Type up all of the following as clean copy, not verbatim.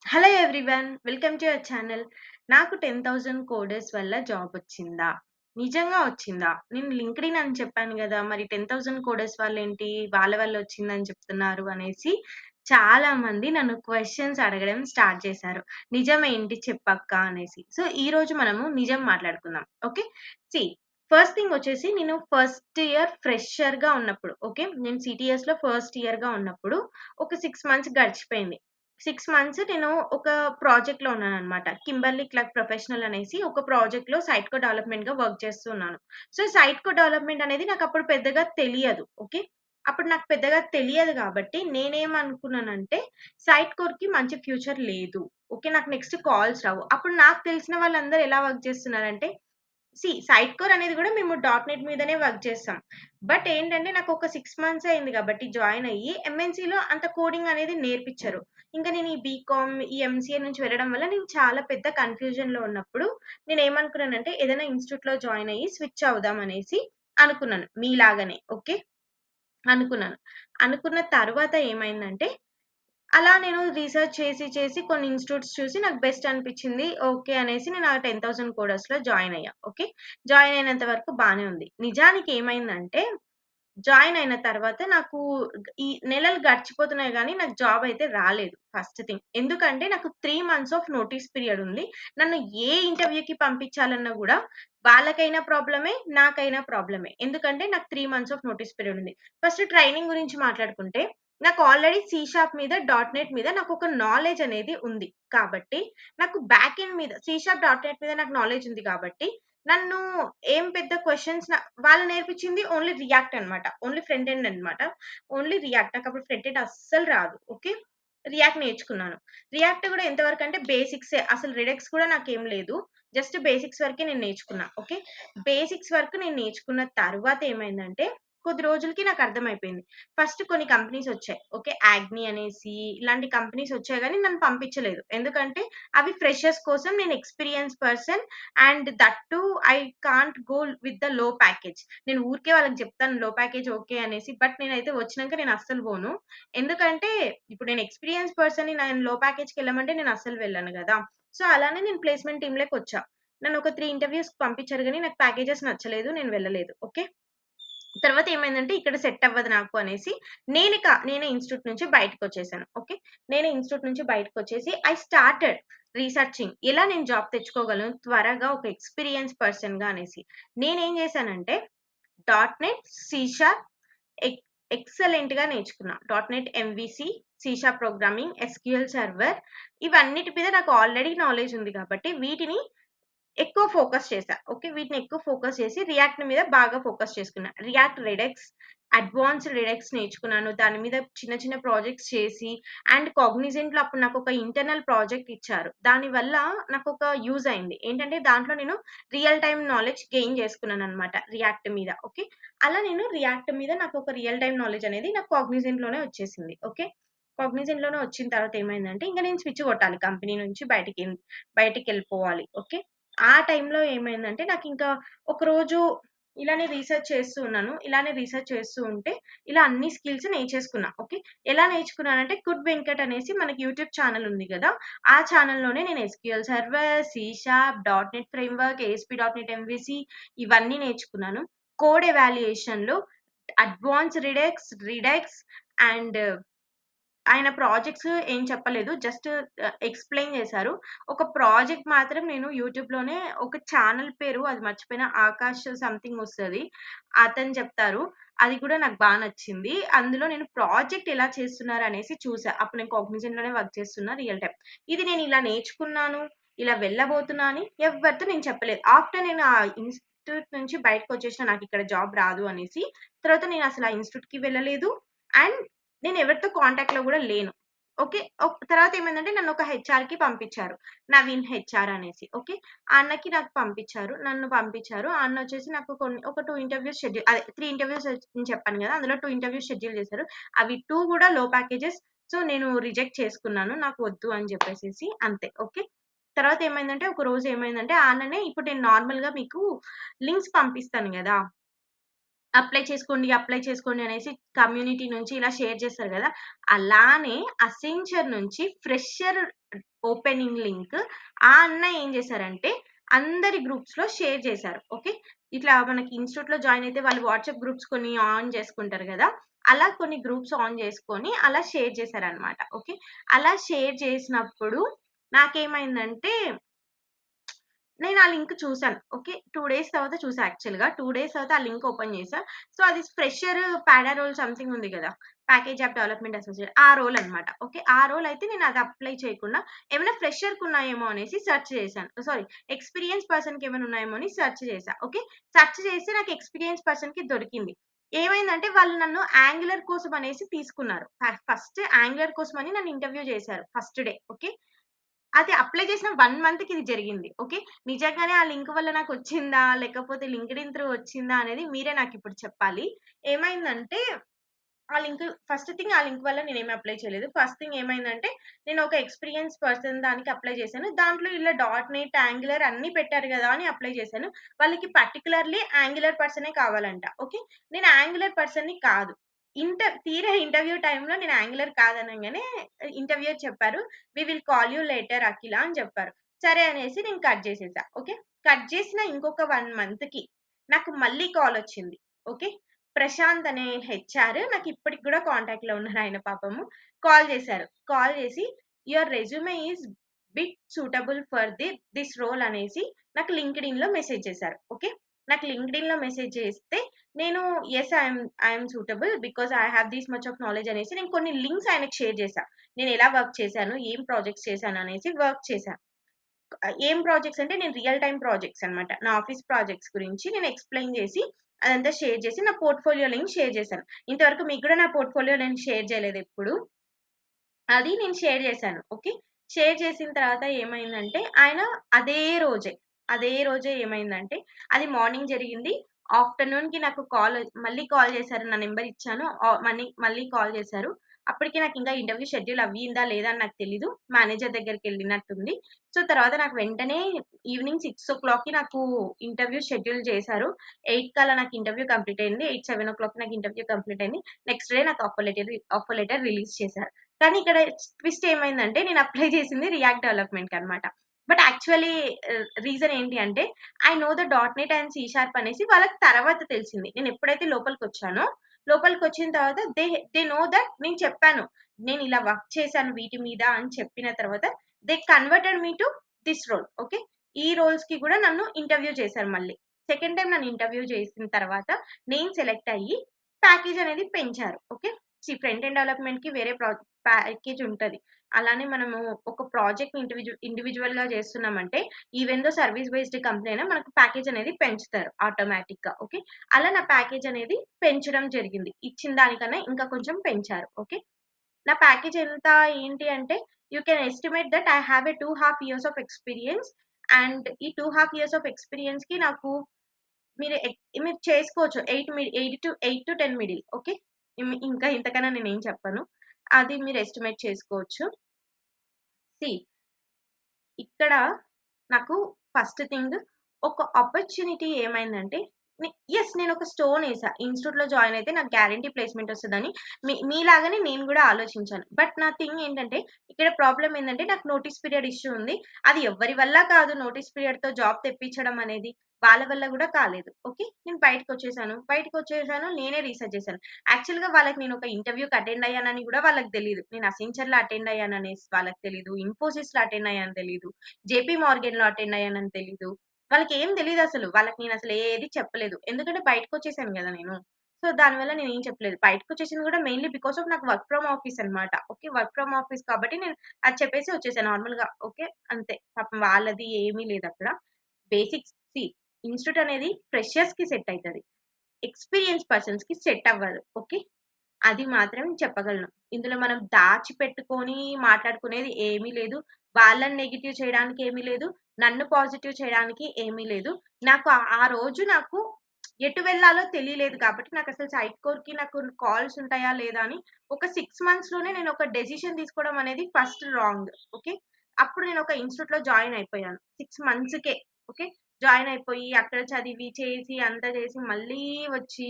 Hello everyone. Welcome to your channel. నాకు 10,000 coders వల్ల job వచ్చిందా? నిజంగా వచ్చిందా? నేను లింక్డ్ఇన్ అని చెప్పాను గదా! మరి 10,000 కోడర్స్ వాళ్ళేంటి వాళ్ళ వల్ల వచ్చిందని చెప్తున్నారు అనేసి చాలామంది నన్ను క్వెషన్స్ అడగడం స్టార్ట్ చేశారు. నిజమేంటి చెప్పక్క అనేసి. సో, ఈరోజు మనము నిజం మాట్లాడుకుందాం. ఓకే. సీ ఫస్ట్ థింగ్ వచ్చేసి నేను ఫస్ట్ ఇయర్ ఫ్రెషర్‌గా ఉన్నప్పుడు ఓకే. నేను సిటీఎస్‌లో ఫస్ట్ ఇయర్‌గా ఉన్నప్పుడు ఒక 6 మంత్స్ గడిచిపోయింది. 6 మంత్స్ నేను ఒక ప్రాజెక్ట్‌లో ఉన్నాననమాట. కింబర్లీ క్లర్క్ ప్రొఫెషనల్ అనేసి ఒక ప్రాజెక్ట్‌లో సైట్ కోడ్ డెవలప్‌మెంట్‌గా వర్క్ చేస్తూ ఉన్నాను. సో, సైట్ కోడ్ డెవలప్‌మెంట్ అనేది నాకప్పుడు పెద్దగా తెలియదు. ఓకే. అప్పుడు నాకు పెద్దగా తెలియదు గాబట్టి నేనేమనుకున్నానంటే సైట్ కోడ్‌కి మంచి ఫ్యూచర్ లేదు. ఓకే. నాకు నెక్స్ట్ కాల్స్ రావు. అప్పుడు నాకు తెలిసిన వాళ్ళందరూ ఎలా వర్క్ చేస్తున్నారంటే సైట్ కోర్ అనేది గూడా మేము డాట్ నెట్ మీదనే వర్క్ చేస్తాం. బట్ ఏంటంటే నాకొక 6 మంత్సే అయింది గాబట్టి జాయిన్ అయ్యి ఎంఎన్‌సిలో అంత కోడింగ్ అనేది నేర్పిచ్చరు. ఇంకా నేను ఈ బీకామ్, ఈ ఎంసీఏ నుంచి వెళ్ళడం వల్ల నేను చాలా పెద్ద కన్‌ఫ్యూజన్‌లో ఉన్నప్పుడు నేనేమనుకున్నానంటే ఏదైనా ఇన్‌స్టిట్యూట్‌లో జాయిన్ అయ్యి స్విచ్ అవుదాం అనేసి అనుకున్నాను. మీలాగానే ఓకే. అనుకున్నాను. అనుకున్న తర్వాత ఏమైందంటే అలా నేను రీసెర్చ్ చేసి కొన్ని ఇన్‌స్టిట్యూట్స్ చూసి నాకు బెస్ట్ అనిపిచ్చింది. ఓకే అనేసి నేను ఆ 10,000 కోడర్స్‌లో జాయిన్ అయ్యా. ఓకే. జాయిన్ అయినంత వరకు బానే ఉంది. నిజానికి ఏమైందంటే జాయిన్ అయిన తర్వాత నాకు ఈ నెలలు గడిచిపోతున్నాయి గానీ నాకు జాబ్ అయితే రాలేదు ఫస్ట్ థింగ్. ఎందుకంటే నాకు 3 మంత్స్ ఆఫ్ నోటీస్ పీరియడ్ ఉంది. నన్ను ఏ ఇంటర్వ్యూకి పంపించాలన్నా గూడా వాళ్ళకైనా ప్రాబ్లమే, నాకైనా ప్రాబ్లమే. ఎందుకంటే నాకు 3 మంత్స్ ఆఫ్ నోటీస్ పీరియడ్ ఉంది. ఫస్ట్ ట్రైనింగ్ గురించి మాట్లాడుకుంటే నాకు ఆల్రెడీ సి షార్ప్ మీద, డాట్ నెట్ మీద నాకొక నాలెడ్జ్ అనేది ఉంది. కాబట్టి నాకు బ్యాక్ ఎండ్ మీద సి షార్ప్, డాట్ నెట్ మీద నాకు నాలెడ్జ్ ఉంది కాబట్టి నన్ను ఏం పెద్ద క్వెషన్స్ వాళ్ళు నేర్పించింది ఓన్లీ రియాక్ట్ అన్నమాట. ఓన్లీ ఫ్రంట్ ఎండ్ అన్నమాట. Only react. నాకప్పుడు ఫ్రంట్ ఎండ్ అస్సలు రాదు. ఓకే. రియాక్ట్ నేర్చుకున్నాను. రియాక్ట్ గూడా ఎంత వరకంటే బేసిక్సే. అసలు రిడక్స్ కూడా నాకేం లేదు. జస్ట్ బేసిక్స్ వరకే నేను నేర్చుకున్నా. ఓకే. బేసిక్స్ వరకు నేను నేర్చుకున్న తర్వాత ఏమైందంటే కొద్ది రోజులకి నాకర్థమైపోయింది. ఫస్ట్ కొన్ని కంపెనీస్ వచ్చాయి. ఓకే. యాగ్ని అనేసి ఇలాంటి కంపెనీస్ వచ్చాయి గానీ నన్ను పంపించలేదు. ఎందుకంటే అవి ఫ్రెషర్స్ కోసం నేను experience person and that two I can't go with the low package. నేను ఊరికే వాళ్ళకి చెప్తాను లో ప్యాకేజ్ ఓకే అనేసి. బట్ నేనైతే వచ్చినంక నేను అస్సలు పోను. ఎందుకంటే ఇప్పుడు నేను ఎక్స్‌పీరియన్స్ పర్సన్‌ని నేను లో ప్యాకేజ్‌కెళ్ళమంటే నేను అస్సలు వెళ్ళను గదా! సో, అలానే నేను ప్లేస్‌మెంట్ టీమ్‌లోకొచ్చా. నన్ను ఒక 3 ఇంటర్‌వ్యూస్‌కి పంపించారు గానీ నాకు ప్యాకేజెస్ నచ్చలేదు. నేను వెళ్ళలేదు. ఓకే. తర్వాత ఏమైందంటే ఇక్కడ సెట్ అవ్వదు నాకు అనేసి నేనే ఇన్‌స్టిట్యూట్ నుంచి బయటకొచ్చేసాను. ఓకే. నేనే ఇన్‌స్టిట్యూట్ నుంచి బయటకొచ్చేసి ఐ స్టార్టెడ్ రీసెర్చింగ్. ఎలా నేను జాబ్ తెచ్చుకోగలను త్వరగా ఒక ఎక్స్‌పీరియన్స్ పర్సన్‌గా అనేసి. నేనేం చేశానంటే డాట్ నెట్, సి షార్ప్ ఎక్ ఎక్సలెంట్‌గా నేర్చుకున్నా. Dot net MVC, C sharp programming, SQL server ఇవన్నిటి మీద నాకు ఆల్రెడీ నాలెడ్జ్ ఉంది కాబట్టి వీటిని ఎక్కువ ఫోకస్ చేశా. ఓకే. వీటిని ఎక్కువ ఫోకస్ చేసి రియాక్ట్ మీద బాగా ఫోకస్ చేసుకున్నా. రియాక్ట్ రెడెక్స్, అడ్వాన్స్డ్ రెడెక్స్ నేర్చుకున్నాను. దాని మీద చిన్న చిన్న ప్రాజెక్ట్స్ చేసి అండ్ కాగ్నిజెంట్‌లో అప్పుడు నాకొక ఇంటర్నల్ ప్రాజెక్ట్ ఇచ్చారు. దానివల్ల నాకొక యూజ్ అయింది. ఏంటంటే దాంట్లో నేను రియల్ టైమ్ నాలెడ్జ్ గెయిన్ చేసుకున్నాననమాట రియాక్ట్ మీద. ఓకే. అలా నేను రియాక్ట్ మీద నాకొక రియల్ టైమ్ నాలెడ్జ్ అనేది నాకు కాగ్నిజెంట్‌లోనే వచ్చేసింది. ఓకే. కాగ్నిజెంట్‌లోనే వచ్చిన తర్వాత ఏమైందంటే ఇంక నేను స్విచ్ కొట్టాలి కంపెనీ నుంచి బయటికెళ్ళిపోవాలి. ఓకే. ఆ టైంలో ఏమైందంటే నాకింకా ఒకరోజు ఇలానే రీసెర్చ్ చేస్తూ ఉన్నాను. ఇలానే రీసెర్చ్ చేస్తూ ఉంటే ఇలా అన్ని స్కిల్స్ నేర్చేసుకున్నా. ఓకే. ఎలా నేర్చుకున్నానంటే గుడ్ వెంకట్ అనేసి మనకి యూట్యూబ్ ఛానెల్ ఉంది గదా! ఆ ఛానెల్‌లోనే నేను SQL server, C sharp, dot net framework, ASP dot net MVC ఇవన్నీ నేర్చుకున్నాను. కోడ్ ఎవాల్యుయేషన్‌లో అడ్వాన్స్ రిడక్స్ అండ్ ఆయన ప్రాజెక్ట్స్ ఏం చెప్పలేదు. జస్ట్ ఎక్స్‌ప్లెయిన్ చేశారు. ఒక ప్రాజెక్ట్ మాత్రం నేను యూట్యూబ్‌లోనే ఒక ఛానెల్ పేరు అది మర్చిపోయిన ఆకాష్ సంథింగ్ వస్తది. అతను చెప్తారు. అది కూడా నాకు నచ్చింది. అందులో నేను ప్రాజెక్ట్ ఎలా చేస్తున్నారనేసి చూసా. అప్పుడు నేను కాగ్నిజెంట్‌లోనే వర్క్ చేస్తున్నా రియల్ టైమ్. ఇది నేను ఇలా నేర్చుకున్నాను, ఇలా వెళ్ళబోతున్నా అని ఎవ్వరితో నేను చెప్పలేదు. ఆఫ్టర్ నేను ఆ ఇన్‌స్టిట్యూట్ నుంచి బయటకొచ్చేసిన నాకిక్కడ జాబ్ రాదు అనేసి, తర్వాత నేనసల ఆ ఇన్‌స్టిట్యూట్‌కి వెళ్ళలేదు. అండ్ నేనెవరితో కాంటాక్ట్‌లో గూడా లేను. ఓకే. తర్వాత ఏమైందంటే నన్నొక హెచ్ఆర్‌కి పంపించారు. నవీన్ హెచ్ఆర్ అనేసి. ఓకే. ఆ అన్నకి నాకు పంపించారు. నన్ను పంపించారు. ఆ అన్నొచ్చేసి నాకు ఒక 2 ఇంటర్‌వ్యూస్ అదే 3 ఇంటర్‌వ్యూస్ నేను చెప్పాను గదా! అందులో 2 ఇంటర్‌వ్యూస్ షెడ్యూల్ చేశారు. అవి 2 గూడా లో ప్యాకేజెస్. సో, నేను రిజెక్ట్ చేసుకున్నాను. నాకు వద్దు అని జెప్పేసేసి అంతే. ఓకే. తర్వాత ఏమైందంటే ఒకరోజు ఏమైందంటే ఆ అన్ననే ఇప్పుడు నేను నార్మల్‌గా మీకు లింక్స్ పంపిస్తాను గదా! అప్లై చేసుకోండి అనేసి కమ్యూనిటీ నుంచి ఇలా షేర్ చేస్తారు కదా! అలానే అసెంచర్ నుంచి ఫ్రెషర్ ఓపెనింగ్ లింక్ ఆ అన్న ఏం చేశారంటే అందరి గ్రూప్స్‌లో షేర్ చేశారు. ఓకే. ఇట్లా మనకి ఇన్‌స్టిట్యూట్‌లో జాయిన్ అయితే వాళ్ళు వాట్సాప్ గ్రూప్స్ కొన్ని ఆన్ చేసుకుంటారు కదా! అలా కొన్ని గ్రూప్స్ ఆన్ చేసుకొని అలా షేర్ చేశారనమాట. ఓకే. అలా షేర్ చేసినప్పుడు నాకేమైందంటే నేను ఆ లింక్ చూసాను. ఓకే. 2 డేస్ తర్వాత చూసా యాక్చువల్‌గా. 2 డేస్ తర్వాత ఆ లింక్ ఓపెన్ చేశా. సో, అది ఫ్రెషర్ పాడా రోల్ సంథింగ్ ఉంది గదా! ప్యాకేజ్ యాప్ డెవలప్‌మెంట్ అసోసియేట్ ఆ రోల్ అన్నమాట. ఓకే. ఆ రోల్ అయితే నేను అది అప్లై చేయకుండా ఏమైనా ఫ్రెషర్‌కి ఉన్నాయేమో అనేసి సెర్చ్ చేశాను. సారీ ఎక్స్‌పీరియన్స్ పర్సన్‌కి ఏమైనా ఉన్నాయేమో అని సెర్చ్ చేశా. ఓకే. సెర్చ్ చేస్తే నాకు ఎక్స్‌పీరియన్స్ పర్సన్‌కి దొరికింది. ఏమైందంటే వాళ్ళు నన్ను యాంగులర్ కోసం అనేసి తీసుకున్నారు. ఫస్ట్ యాంగులర్ కోసం అని నన్ను ఇంటర్వ్యూ చేశారు ఫస్ట్ డే. ఓకే. అది అప్లై చేసిన 1 మంత్‌కి ఇది జరిగింది. ఓకే. నిజంగానే ఆ లింక్ వల్ల నాకొచ్చిందా? లేకపోతే లింక్డ్ఇన్ త్రూ వచ్చిందా? అనేది మీరే నాకిప్పుడు చెప్పాలి. ఏమైందంటే ఆ లింక్ ఫస్ట్ థింగ్ ఆ లింక్ వల్ల నేనేమి అప్లై చేయలేదు. ఫస్ట్ థింగ్ ఏమైందంటే నేను ఒక ఎక్స్‌పీరియన్స్ పర్సన్ దానికి అప్లై చేశాను. దాంట్లో ఇలా డాట్ నెట్, యాంగులర్ అన్నీ పెట్టారు గదా! అని అప్లై చేశాను. వాళ్ళకి పర్టిక్యులర్‌లీ యాంగులర్ పర్సనే కావాలంట. ఓకే. నేను యాంగులర్ పర్సన్‌ని కాదు. తీరా ఇంటర్వ్యూ టైమ్‌లో నేను యాంగులర్ కాదనంగానే ఇంటర్వ్యూయర్ చెప్పారు. "We will call you later Akhila" అని చెప్పారు. సరే అనేసి నేను కట్ చేసేసా. ఓకే. కట్ చేసిన ఇంకొక 1 మంత్‌కి నాకు మళ్ళీ కాలొచ్చింది. ఓకే. ప్రశాంత్ అనే హెచ్ఆర్ నాకిప్పటికి గూడా కాంటాక్ట్‌లో ఉన్నారు ఆయన పాపము. కాల్ చేశారు. కాల్ చేసి "your resume is bit suitable for this role" అనేసి నాకు లింక్డ్ఇన్‌లో మెసేజ్ చేశారు. ఓకే. నాకు లింక్డ్ఇన్‌లో మెసేజ్ చేస్తే నేను yes I am suitable because I have this much of knowledge అనేసి నేను కొన్ని లింక్స్ ఆయనకి షేర్ చేశా. నేను ఎలా వర్క్ చేశాను, ఏం ప్రాజెక్ట్స్ చేశాను అనేసి వర్క్ చేశా. ఏం ప్రాజెక్ట్స్ అంటే నేను రియల్ టైమ్ ప్రాజెక్ట్స్ అన్నమాట. నా ఆఫీస్ ప్రాజెక్ట్స్ గురించి నేను ఎక్స్‌ప్లెయిన్ చేసి అదంతా షేర్ చేసి నా పోర్ట్‌ఫోలియో లింక్ షేర్ చేశాను. ఇంతవరకు మీకు గూడా నా పోర్ట్‌ఫోలియో నేను షేర్ చేయలేదెప్పుడు. అది నేను షేర్ చేశాను. ఓకే. షేర్ చేసిన తర్వాత ఏమైందంటే, ఆయన అదే రోజే, అదే రోజే ఏమైందంటే, అది మార్నింగ్ జరిగింది. ఆఫ్టర్‌నూన్‌కి నాకు మళ్ళీ కాల్ చేశారు. నా నంబర్ ఇచ్చాను. మళ్ళీ కాల్ చేశారు. అప్పటికి నాకింకా ఇంటర్వ్యూ షెడ్యూల్ అవ్విందా లేదా అని నాకు తెలీదు. మేనేజర్ దగ్గరికెళ్ళినట్టుంది. సో, తర్వాత నాకు వెంటనే ఈవినింగ్ 6:00కి నాకు ఇంటర్వ్యూ షెడ్యూల్ చేశారు. 8 కల్లా నాకు ఇంటర్వ్యూ కంప్లీట్ అయింది. 7:00 నాకు ఇంటర్వ్యూ కంప్లీట్ అయింది. నెక్స్ట్ డే నాకు ఆఫర్ లెటర్ రిలీజ్ చేశారు. కానీ ఇక్కడ ట్విస్ట్ ఏమైందంటే నేను అప్లై చేసింది రియాక్ట్ డెవలప్‌మెంట్‌కనమాట. బట్ యాక్చువల్లీ రీజన్ ఏంటి అంటే I know the dot net and C sharp అనేసి వాళ్ళకి తర్వాత తెలిసింది. నేను ఎప్పుడైతే లోపలికొచ్చానో, లోపలికొచ్చిన తర్వాత దే నో దట్ నేను చెప్పాను. నేను ఇలా వర్క్ చేశాను వీటి మీద అని చెప్పిన తర్వాత they converted me to this role. Okay. ఈ రోల్స్‌కి కూడా నన్ను ఇంటర్వ్యూ చేశారు మళ్ళీ. సెకండ్ టైమ్ నన్ను ఇంటర్వ్యూ చేసిన తర్వాత నేను సెలెక్ట్ అయ్యి ప్యాకేజ్ అనేది పెంచారు. ఓకే. ఫ్రంట్ ఎండ్ డెవలప్‌మెంట్‌కి వేరే ప్యాకేజ్ ఉంటది. అలానే మనము ఒక ప్రాజెక్ట్‌ని ఇండివిడ్యువల్‌గా చేస్తున్నామంటే even though service based company అయినా మనకు ప్యాకేజ్ అనేది పెంచుతారు ఆటోమేటిక్‌గా. ఓకే. అలా నా ప్యాకేజ్ అనేది పెంచడం జరిగింది. ఇచ్చిన దానికన్నా ఇంకా కొంచెం పెంచారు. ఓకే. నా ప్యాకేజ్ ఎంత ఏంటి అంటే you can estimate that I have a 2.5 years of experience and ఈ 2.5 ఇయర్స్ ఆఫ్ ఎక్స్‌పీరియన్స్‌కి నాకు మీరు చేసుకోవచ్చు. 8-10 మిడిల్. ఓకే. ఇంకా ఇంతకన్నా నేనేం చెప్పను. అది మీరు ఎస్టిమేట్ చేసుకోవచ్చు. సీ ఇక్కడ నాకు ఫస్ట్ థింగ్ ఒక ఆపర్చునిటీ ఏమైందంటే యెస్ నేనొక స్టోనేసా. ఇన్‌స్టిట్యూట్‌లో జాయిన్ అయితే నాకు గ్యారంటీ ప్లేస్‌మెంట్ వస్తదని మీలాగానే నేను గూడా ఆలోచించాను. బట్ నా థింగ్ ఏంటంటే ఇక్కడ ప్రాబ్లమ్ ఏందంటే నాకు నోటీస్ పీరియడ్ ఇష్యూ ఉంది. అది ఎవ్వరి వల్ల కాదు నోటీస్ పీరియడ్‌తో జాబ్ తెప్పించడం అనేది. వాళ్ళ వల్ల గూడా కాలేదు. ఓకే. నేను బయటకొచ్చేసాను. నేనే రీసెర్చ్ చేశాను. యాక్చువల్‌గా వాళ్ళకి నేనొక ఇంటర్వ్యూకి అటెండ్ అయ్యానని గూడా వాళ్ళకి తెలీదు. నేను అసెంచర్‌లో అటెండ్ అయ్యాననేసి వాళ్ళకి తెలీదు. ఇన్ఫోసిస్‌లో అటెండ్ అయ్యానని తెలీదు. జేపీ మోర్గన్‌లో అటెండ్ అయ్యానని తెలీదు. వాళ్ళకేం తెలీదసలు. వాళ్ళకి నేనసలు ఏది చెప్పలేదు. ఎందుకంటే బయటకొచ్చేసాను గదా నేను. సో, దానివల్ల నేనేం చెప్పలేదు. బయటకొచ్చేసింది గూడా మెయిన్‌లీ బికాస్ ఆఫ్ నాకు వర్క్ ఫ్రమ్ ఆఫీస్ అన్నమాట. ఓకే. వర్క్ ఫ్రమ్ ఆఫీస్ కాబట్టి నేను అది చెప్పేసి వచ్చేసాను నార్మల్‌గా. ఓకే. అంతే. పాపం వాళ్ళది ఏమీ లేదక్కడ. బేసిక్స్ ఇన్‌స్టిట్యూట్ అనేది ఫ్రెషర్స్‌కి సెట్ అయితది. ఎక్స్‌పీరియన్స్ పర్సన్స్‌కి సెట్ అవ్వదు. ఓకే. అది మాత్రం చెప్పగలను. ఇందులో మనం దాచిపెట్టుకొని మాట్లాడుకునేది ఏమీ లేదు. వాళ్ళని నెగెటివ్ చేయడానికి ఏమీ లేదు. నన్ను పాజిటివ్ చేయడానికి ఏమీ లేదు. ఆ రోజు నాకు ఎటు వెళ్ళాలో తెలియలేదు కాబట్టి నాకసలు సైట్‌కోర్‌కి నాకు కాల్స్ ఉంటాయా లేదా అని ఒక 6 మంత్స్‌లోనే నేను ఒక డెసిషన్ తీసుకోవడం అనేది ఫస్ట్ రాంగ్. ఓకే. అప్పుడు నేను ఒక ఇన్‌స్టిట్యూట్‌లో జాయిన్ అయిపోయాను. 6 మంత్స్‌కే. ఓకే. జాయిన్ అయిపోయి అక్కడ చదివి, చేసి, అంతా చేసి మళ్ళీ వచ్చి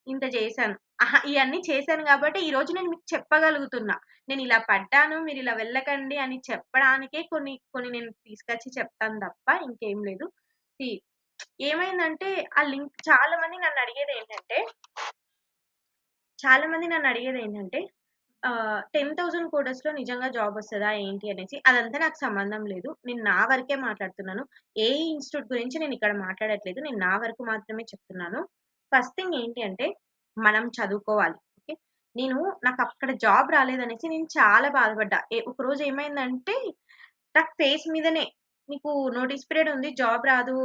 ఇంత చేశాను. అహా! ఇయన్నీ చేశాను గాబట్టే ఈరోజు నేను మీకు చెప్పగలుగుతున్నా. నేనిలా పడ్డాను, మీరిలా వెళ్ళకండి అని చెప్పడానికే కొన్ని కొన్ని నేను తీసుకొచ్చి చెప్తాను తప్ప ఇంకేం లేదు. సీ ఏమైందంటే ఆ లింక్ చాలా మంది నన్నడిగేదేంటంటే 10,000 కోటర్స్‌లో నిజంగా జాబొస్తదా ఏంటి అనేసి. అదంతా నాకు సంబంధం లేదు. నేను నా వరకే మాట్లాడుతున్నాను. ఏ ఇన్‌స్టిట్యూట్ గురించి నేనిక్కడ మాట్లాడట్లేదు. నేను నా వరకు మాత్రమే చెప్తున్నాను. ఫస్ట్ థింగ్ ఏంటి అంటే, మనం చదువుకోవాలి. ఓకే. నాకక్కడ జాబ్ రాలేదనేసి నేను చాలా బాధపడ్డా. ఒకరోజు ఏమైందంటే, నాకు ఫేస్ మీదనే "నీకు నోటీస్ పీరియడ్ ఉంది. జాబ్ రాదు.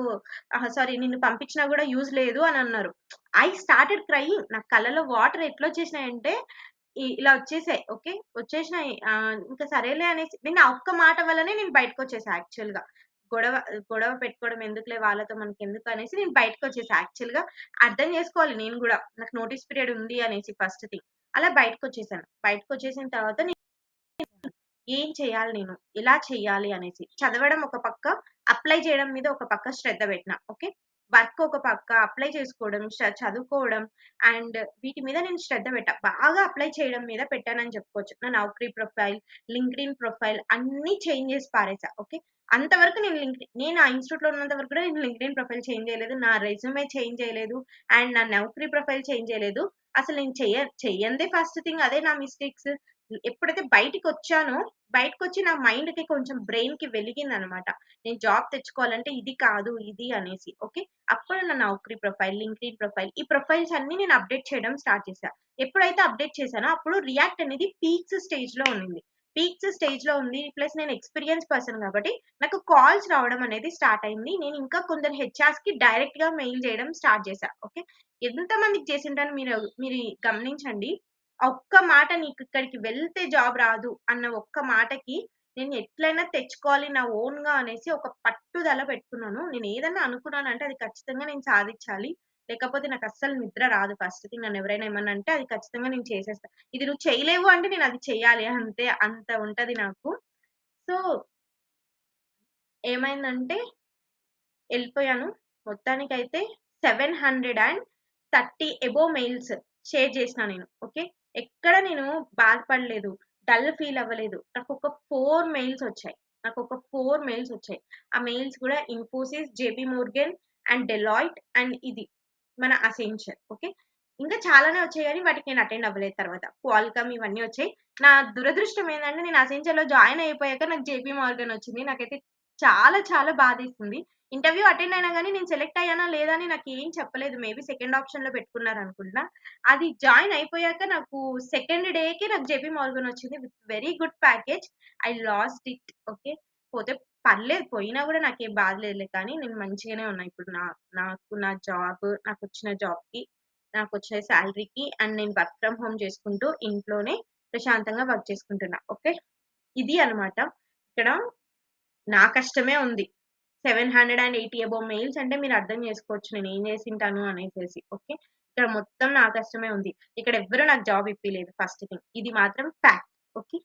సారీ నిన్ను పంపించినా గూడా యూజ్ లేదు" అనన్నారు. I started crying. నా కళ్ళలో వాటర్ ఎట్లొచ్చేసినాయంటే ఇలా వచ్చేసాయి. ఓకే. వచ్చేసినాయి. ఇంక సరేలే అనేసి నేను ఆ ఒక్క మాట వల్లనే నేను బయటకొచ్చేసా యాక్చువల్‌గా. గొడవ గొడవ పెట్టుకోవడం ఎందుకులే వాళ్ళతో మనకెందుకు అనేసి నేను బయటకొచ్చేసా. యాక్చువల్‌గా అర్థం చేసుకోవాలి నేను గూడా. నాకు నోటీస్ పీరియడ్ ఉంది అనేసి ఫస్ట్ థింగ్. అలా బయటకొచ్చేసాను. బయటకొచ్చేసిన తర్వాత ఏం చేయాలి నేను? ఎలా చేయాలి అనేసి. చదవడం ఒక పక్క, అప్లై చేయడం మీద ఒక పక్క శ్రద్ధ పెట్టినా. ఓకే. వర్క్ ఒక పక్క, అప్లై చేసుకోవడం, చదువుకోవడం అండ్ వీటి మీద నేను శ్రద్ధ పెట్టా. బాగా అప్లై చేయడం మీద పెట్టానని చెప్పుకోవచ్చు. నా నౌకరీ ప్రొఫైల్, లింక్డ్ఇన్ ప్రొఫైల్ అన్నీ చేంజ్ చేసి పారేసా. ఓకే. అంతవరకు నేను ఆ ఇన్‌స్టిట్యూట్‌లో ఉన్నంత వరకు కూడా నేను లింక్డ్ఇన్ ప్రొఫైల్ చేంజ్ చేయలేదు. నా రెజ్యూమే చేంజ్ చేయలేదు. అండ్ నా నౌకరీ ప్రొఫైల్ చేంజ్ చేయలేదు. అసలు నేను చెయ్యందే ఫస్ట్ థింగ్ అదే నా మిస్టేక్స్. ఎప్పుడైతే బయటికొచ్చానో, బయటకొచ్చి నా మైండ్‌కి కొంచెం బ్రెయిన్‌కి వెలిగిందనమాట. నేను జాబ్ తెచ్చుకోవాలంటే ఇది కాదు, ఇది అనేసి. ఓకే. అప్పుడు నా నౌకరీ ప్రొఫైల్, లింక్డ్ఇన్ ప్రొఫైల్ ఈ ప్రొఫైల్స్ అన్నీ నేను అప్‌డేట్ చేయడం స్టార్ట్ చేశా. ఎప్పుడైతే అప్‌డేట్ చేశానో అప్పుడు రియాక్ట్ అనేది పీక్స్ స్టేజ్‌లో ఉండింది. పీక్స్ స్టేజ్‌లో ఉంది. ప్లస్ నేను ఎక్స్‌పీరియన్స్ పర్సన్ కాబట్టి నాకు కాల్స్ రావడం అనేది స్టార్ట్ అయింది. నేను ఇంకా కొందరు హెచ్ఆర్స్‌కి డైరెక్ట్‌గా మెయిల్ చేయడం స్టార్ట్ చేశా. ఓకే. ఎంతమందికి చేసుంటానో మీరు గమనించండి. ఆ ఒక్క మాట నీకిక్కడికి వెళ్తే జాబ్ రాదు అన్న ఒక్క మాటకి నేను ఎట్లైనా తెచ్చుకోవాలి నా ఓన్‌గా అనేసి ఒక పట్టుదల పెట్టుకున్నాను. నేనేదన్నా అనుకున్నానంటే అది ఖచ్చితంగా నేను సాధిచ్చాలి. లేకపోతే నాకస్సలు నిద్ర రాదు ఫస్ట్ థింగ్. నన్నెవరైనా ఏమన్నా అంటే అది ఖచ్చితంగా నేను చేసేస్తా. ఇది నువ్వు చేయలేవు అంటే నేనది చెయ్యాలి అంతే. అంత ఉంటది నాకు. సో, ఏమైందంటే ఎళ్ళిపోయాను. మొత్తానికైతే 730 అబోవ్ మెయిల్స్ షేర్ చేసినా నేను. ఓకే. ఎక్కడ నేను బాధపడలేదు. డల్ ఫీల్ అవ్వలేదు. నాకొక 4 మెయిల్స్ వచ్చాయి. ఆ మెయిల్స్ కూడా Infosys, JP Morgan and Deloitte and ఇది మన అసెంచర్. ఓకే. ఇంకా చాలానే వచ్చాయి గానీ వాటికి నేను అటెండ్ అవ్వలేదు తర్వాత. క్వాల్కమ్ ఇవన్నీ వచ్చాయి. నా దురదృష్టం ఏందంటే నేను అసెంచర్‌లో జాయిన్ అయిపోయాక నాకు జేపీ మోర్గన్ వచ్చింది. నాకైతే చాలా చాలా బాధేసింది. ఇంటర్వ్యూ అటెండ్ అయినా గాని నేను సెలెక్ట్ అయ్యానా లేదా అని నాకేం చెప్పలేదు. మేబీ సెకండ్ ఆప్షన్‌లో పెట్టుకున్నారనుకుంటా. అది జాయిన్ అయిపోయాక నాకు సెకండ్ డేకే నాకు జేపీ మోర్గన్ వచ్చింది with very good package. I lost it. Okay. పోతే పర్లేదు పోయినా గూడా నాకేం బాధ లేదులే కానీ నేను మంచిగానే ఉన్నా ఇప్పుడు. నాకు నా జాబ్ నాకొచ్చిన జాబ్‌కి, నాకొచ్చే సాలరీకి అండ్ నేను వర్క్ ఫ్రమ్ హోమ్ చేసుకుంటూ ఇంట్లోనే ప్రశాంతంగా వర్క్ చేసుకుంటున్నా. ఓకే. ఇది అన్నమాట. ఇక్కడ నా కష్టమే ఉంది. 780 అబోవ్ మెయిల్స్ అంటే మీరు అర్థం చేసుకోవచ్చు నేనేం చేసుంటాను అనేసేసి. ఓకే. ఇక్కడ మొత్తం నా కష్టమే ఉంది. ఇక్కడ ఎవ్వరు నాకు జాబ్ ఇప్పియలేదు ఫస్ట్ థింగ్. ఇది మాత్రం ఫ్యాక్ట్. ఓకే.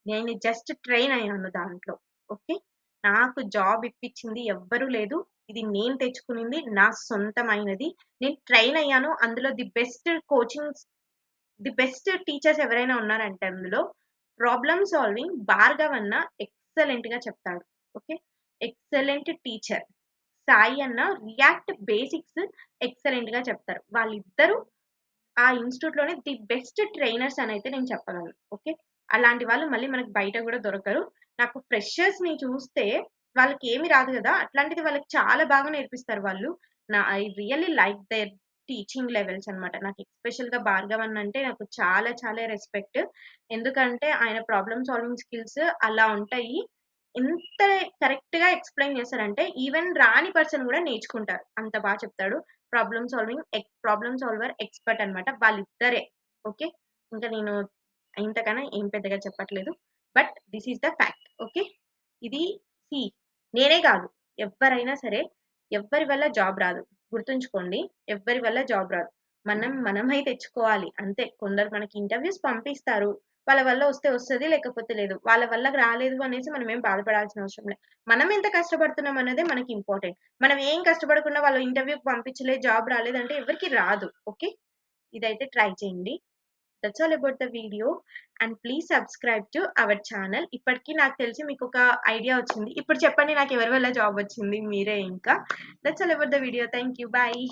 నేను జస్ట్ ట్రైన్ అయ్యాను దాంట్లో. ఓకే. నాకు జాబ్ ఇప్పించింది ఎవ్వరు లేదు. ఇది నేను తెచ్చుకునింది. నా సొంతమైనది. నేను ట్రైన్ అయ్యాను. అందులో ది బెస్ట్ టీచర్స్ ఎవరైనా ఉన్నారంటే అందులో ప్రాబ్లమ్ సాల్వింగ్ భార్గవ్ అన్న ఎక్సలెంట్‌గా చెప్తాడు. ఓకే. Excellent teacher. సాయి అన్న రియాక్ట్ బేసిక్స్ ఎక్సలెంట్‌గా చెప్తారు. వాళ్ళిద్దరూ ఆ ఇన్‌స్టిట్యూట్‌లోనే ది బెస్ట్ ట్రైనర్స్ అనైతే నేను చెప్పగలను. ఓకే. అలాంటి వాళ్ళు మళ్ళీ మనకు బయట గూడా దొరకరు. నాకు ఫ్రెషర్స్‌ని చూస్తే వాళ్ళకేమి రాదు గదా! అట్లాంటిది వాళ్ళకి చాలా బాగా నేర్పిస్తారు వాళ్ళు. I really like their teaching levels అన్నమాట. నాకు ఎస్పెషల్‌గా భార్గవ్ అన్న అంటే నాకు చాలా చాలా రెస్పెక్ట్. ఎందుకంటే ఆయన ప్రాబ్లమ్ సాల్వింగ్ స్కిల్స్ అలా ఉంటాయి. ఎంత కరెక్ట్‌గా ఎక్స్‌ప్లెయిన్ చేస్తారంటే ఈవెన్ రాని పర్సన్ గూడా నేర్చుకుంటారు. అంత చెప్తాడు. ప్రాబ్లమ్ సాల్వర్ ఎక్స్‌పర్ట్ అన్నమాట. వాళ్ళిద్దరే. ఓకే. ఇంకా నేను ఇంతకన్నా ఏం పెద్దగా చెప్పట్లేదు. But this is the fact. Okay. ఇది సీ నేనే కాదు. ఎవ్వరైనా సరే ఎవ్వరి వల్ల జాబ్ రాదు. గుర్తుంచుకోండి. ఎవ్వరి వల్ల జాబ్ రాదు. మనమై తెచ్చుకోవాలి అంతే. కొందరు మనకి ఇంటర్‌వ్యూస్ పంపిస్తారు. వాళ్ళ వల్ల వస్తే వస్తది. లేకపోతే లేదు. వాళ్ళ వల్ల రాలేదు అనేసి మనమేం బాధపడాల్సిన అవసరం లేదు. మనం ఎంత కష్టపడుతున్నాం అన్నదే మనకి ఇంపార్టెంట్. మనం ఏం కష్టపడకుండా వాళ్ళు ఇంటర్‌వ్యూకి పంపించలేదు, జాబ్ రాలేదంటే ఎవరికీ రాదు. ఓకే. ఇదైతే ట్రై చేయండి. That's all about the video and please subscribe to our channel. ఇప్పటికి నాకు తెలిసి మీకు ఒక ఐడియా వచ్చింది. ఇప్పుడు చెప్పండి నాకు ఎవరి వల్ల జాబ్ వచ్చింది మీరే ఇంకా. That's all about the video. Thank you. Bye.